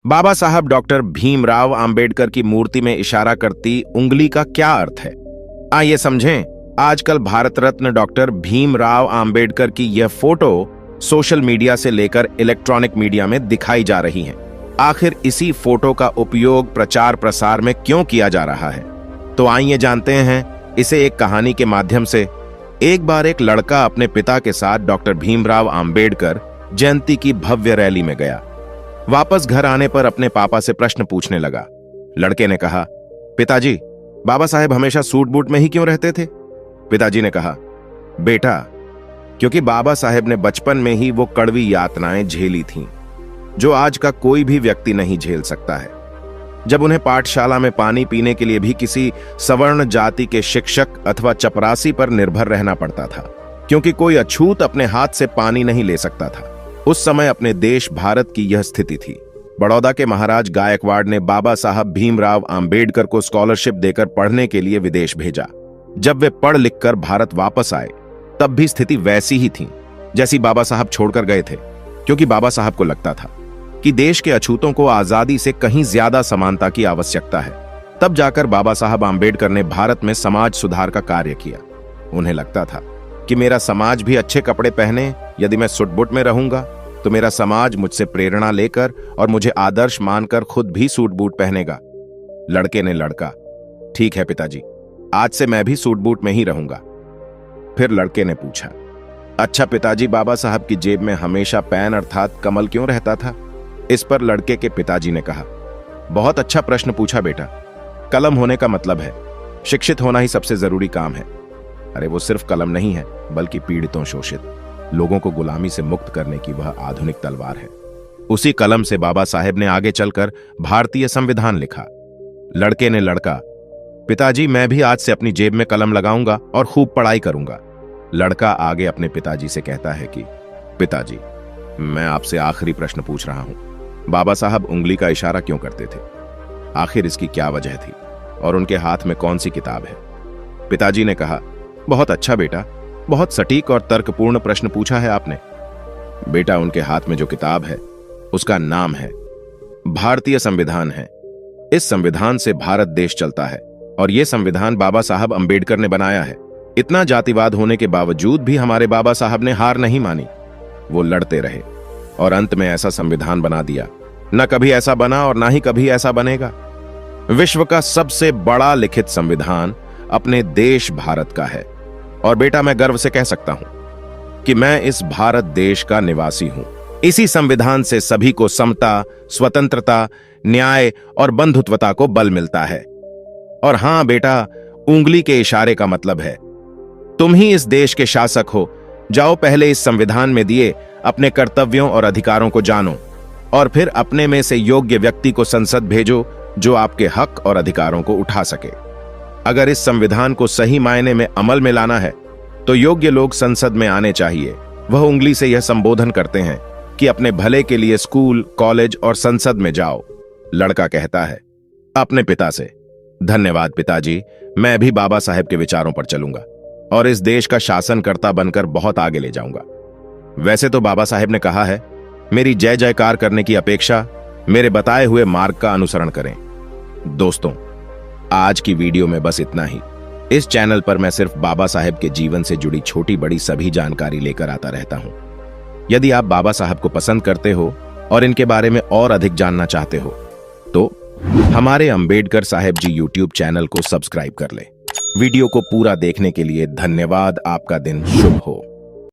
बाबा साहब डॉक्टर भीमराव अंबेडकर की मूर्ति में इशारा करती उंगली का क्या अर्थ है? आइए समझें। आजकल भारत रत्न डॉक्टर भीमराव अंबेडकर की यह फोटो सोशल मीडिया से लेकर इलेक्ट्रॉनिक मीडिया में दिखाई जा रही है। आखिर इसी फोटो का उपयोग प्रचार प्रसार में क्यों किया जा रहा है? तो आइए जानते हैं इसे एक कहानी के माध्यम से। एक बार एक लड़का अपने पिता के साथ डॉक्टर भीमराव अंबेडकर जयंती की भव्य रैली में गया। वापस घर आने पर अपने पापा से प्रश्न पूछने लगा। लड़के ने कहा, पिताजी, बाबा साहेब हमेशा सूट बूट में ही क्यों रहते थे? पिताजी ने कहा, बेटा, क्योंकि बाबा साहेब ने बचपन में ही वो कड़वी यातनाएं झेली थीं, जो आज का कोई भी व्यक्ति नहीं झेल सकता है। जब उन्हें पाठशाला में पानी पीने के लिए भी किसी सवर्ण जाति के शिक्षक अथवा चपरासी पर निर्भर रहना पड़ता था, क्योंकि कोई अछूत अपने हाथ से पानी नहीं ले सकता था। उस समय अपने देश भारत की यह स्थिति थी। बड़ौदा के महाराज गायकवाड़ ने बाबा साहब भीमराव अंबेडकर को स्कॉलरशिप देकर पढ़ने के लिए विदेश भेजा। जब वे पढ़ लिख कर भारत वापस आए, तब भी स्थिति वैसी ही थी जैसी बाबा साहब छोड़कर गए थे, क्योंकि बाबा साहब को लगता था कि देश के अछूतों को आजादी से कहीं ज्यादा समानता की आवश्यकता है। तब जाकर बाबा साहब अंबेडकर ने भारत में समाज सुधार का कार्य किया। उन्हें लगता था कि मेरा समाज भी अच्छे कपड़े पहने, यदि मैं सुट-बूट में रहूंगा तो मेरा समाज मुझसे प्रेरणा लेकर और मुझे आदर्श मानकर खुद भी सूट बूट पहनेगा। लड़के ने लड़का, ठीक है पिताजी, आज से मैं भी सूट बूट में ही रहूंगा। फिर लड़के ने पूछा, अच्छा पिताजी, बाबा साहब की जेब में हमेशा पेन अर्थात कमल क्यों रहता था? इस पर लड़के के पिताजी ने कहा, बहुत अच्छा प्रश्न पूछा बेटा। कलम होने का मतलब है शिक्षित होना ही सबसे जरूरी काम है। अरे वो सिर्फ कलम नहीं है, बल्कि पीड़ितों, शोषित लोगों को गुलामी से मुक्त करने की वह आधुनिक तलवार है। उसी कलम से बाबा साहेब ने आगे चलकर भारतीय संविधान लिखा। लड़के ने लड़का, पिताजी, मैं भी आज से अपनी जेब में कलम लगाऊंगा और खूब पढ़ाई करूंगा। लड़का आगे अपने पिताजी से कहता है कि पिताजी, मैं आपसे आखिरी प्रश्न पूछ रहा हूं। बाबा साहब उंगली का इशारा क्यों करते थे? आखिर इसकी क्या वजह थी और उनके हाथ में कौन सी किताब है? पिताजी ने कहा, बहुत अच्छा बेटा, बहुत सटीक और तर्कपूर्ण प्रश्न पूछा है आपने। बेटा, उनके हाथ में जो किताब है उसका नाम है भारतीय संविधान है। इस संविधान से भारत देश चलता है और यह संविधान बाबा साहब अंबेडकर ने बनाया है। इतना जातिवाद होने के बावजूद भी हमारे बाबा साहब ने हार नहीं मानी। वो लड़ते रहे और अंत में ऐसा संविधान बना दिया। न कभी ऐसा बना और ना ही कभी ऐसा बनेगा। विश्व का सबसे बड़ा लिखित संविधान अपने देश भारत का है। और बेटा, मैं गर्व से कह सकता हूं कि मैं इस भारत देश का निवासी हूं। इसी संविधान से सभी को समता, स्वतंत्रता, न्याय और बंधुत्वता को बल मिलता है। और हां बेटा, उंगली के इशारे का मतलब है तुम ही इस देश के शासक हो। जाओ, पहले इस संविधान में दिए अपने कर्तव्यों और अधिकारों को जानो और फिर अपने में से योग्य व्यक्ति को संसद भेजो जो आपके हक और अधिकारों को उठा सके। अगर इस संविधान को सही मायने में अमल में लाना है तो योग्य लोग संसद में आने चाहिए। वह उंगली से यह संबोधन करते हैं कि अपने भले के लिए स्कूल, कॉलेज और संसद में जाओ। लड़का कहता है अपने पिता से, धन्यवाद पिताजी, मैं भी बाबा साहेब के विचारों पर चलूंगा और इस देश का शासनकर्ता बनकर बहुत आगे ले जाऊंगा। वैसे तो बाबा साहेब ने कहा है, मेरी जय जयकार करने की अपेक्षा मेरे बताए हुए मार्ग का अनुसरण करें। दोस्तों, आज की वीडियो में बस इतना ही। इस चैनल पर मैं सिर्फ बाबा साहेब के जीवन से जुड़ी छोटी बड़ी सभी जानकारी लेकर आता रहता हूं। यदि आप बाबा साहब को पसंद करते हो और इनके बारे में और अधिक जानना चाहते हो तो हमारे अंबेडकर साहेब जी यूट्यूब चैनल को सब्सक्राइब कर लें। वीडियो को पूरा देखने के लिए धन्यवाद। आपका दिन शुभ हो।